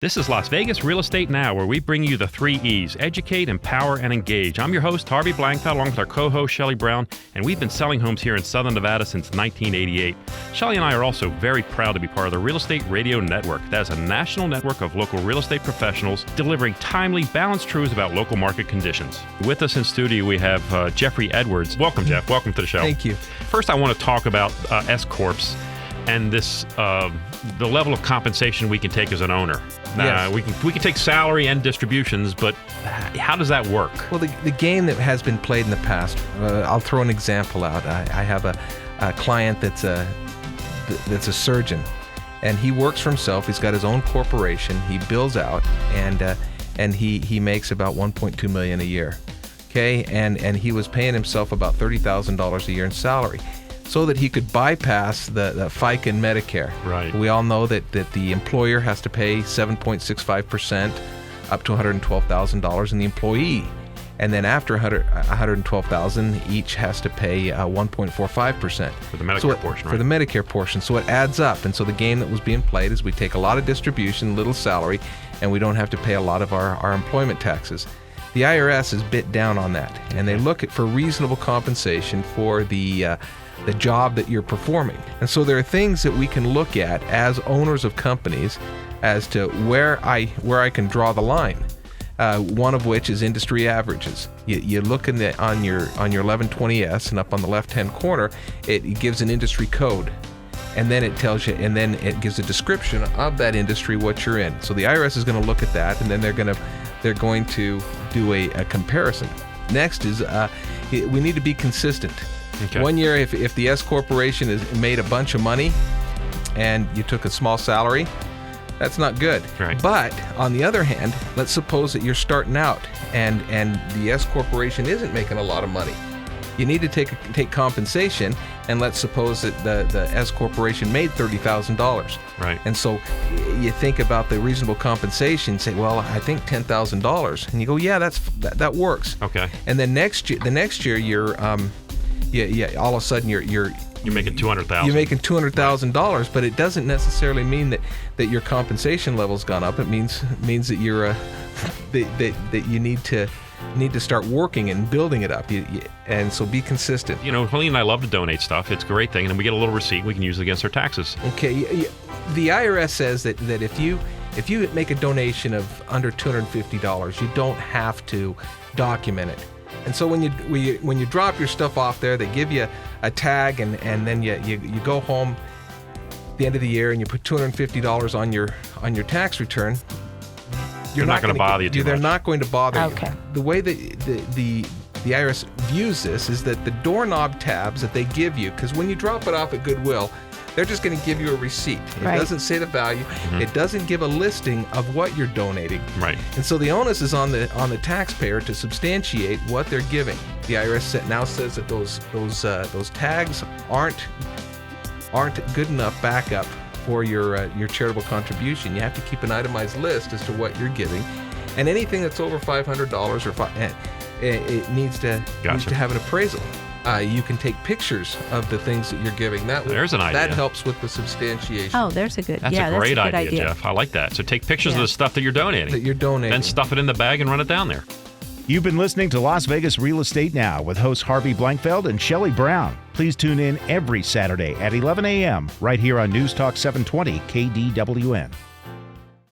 This is Las Vegas Real Estate Now, where we bring you the 3 E's: educate, empower, and engage. I'm your host, Harvey Blankfeld, along with our co-host, Shelley Brown, and we've been selling homes here in Southern Nevada since 1988. Shelley and I are also very proud to be part of the Real Estate Radio Network. That is a national network of local real estate professionals delivering timely, balanced truths about local market conditions. With us in studio, we have Jeffrey Edwards. Welcome, Jeff. Welcome to the show. Thank you. First, I want to talk about S-Corps and this the level of compensation we can take as an owner. Yes. We can take salary and distributions, but how does that work? Well, the game that has been played in the past, I'll throw an example out. I have a client that's a surgeon, and he works for himself. He's got his own corporation. He bills out, and he makes about $1.2 million a year. Okay, and he was paying himself about $30,000 a year in salary, so that he could bypass the FICA and Medicare. Right. We all know that the employer has to pay 7.65% up to $112,000, and the employee, and then after $112,000, each has to pay 1.45% for the Medicare portion. Right? For the Medicare portion. So it adds up, and so the game that was being played is we take a lot of distribution, little salary, and we don't have to pay a lot of our employment taxes. The IRS is bit down on that, and they look for reasonable compensation for the job that you're performing. And so there are things that we can look at as owners of companies as to where I can draw the line. One of which is industry averages. You look on your 1120S, and up on the left-hand corner, it gives an industry code. And then it tells you, and then it gives a description of that industry, what you're in. So the IRS is going to look at that, and then they're going to do a comparison. Next is we need to be consistent. Okay. 1 year, if the S corporation has made a bunch of money and you took a small salary, that's not good. Right. But on the other hand, let's suppose that you're starting out and the S corporation isn't making a lot of money. You need to take compensation, and let's suppose that the S corporation made $30,000. Right. And so you think about the reasonable compensation, say, well, I think $10,000, and you go, yeah, that works. Okay. And then the next year you're all of a sudden you're making $200,000. You're making $200,000, but it doesn't necessarily mean that your compensation level's gone up. It means that you're that you need to start working and building it up. And so be consistent. You know, Helene and I love to donate stuff. It's a great thing, and then we get a little receipt we can use it against our taxes. Okay, the IRS says that if you make a donation of under $250, you don't have to document it. And so when you drop your stuff off there, they give you a tag, and then you go home at the end of the year and you put $250 on your tax return. They're not going to bother you too much. They're not going to bother Okay. you. The way that the IRS views this is that the doorknob tabs that they give you, because when you drop it off at Goodwill, they're just going to give you a receipt. It Right. doesn't say the value. Mm-hmm. It doesn't give a listing of what you're donating. Right. And so the onus is on the taxpayer to substantiate what they're giving. The IRS now says that those tags aren't good enough backup for your charitable contribution. You have to keep an itemized list as to what you're giving, and anything that's over $500 it needs to have an appraisal. You can take pictures of the things that you're giving. There's an idea. That helps with the substantiation. Oh, that's a That's a great idea, Jeff. I like that. So take pictures of the stuff that you're donating. Then stuff it in the bag and run it down there. You've been listening to Las Vegas Real Estate Now with hosts Harvey Blankfeld and Shelley Brown. Please tune in every Saturday at 11 a.m. right here on News Talk 720 KDWN.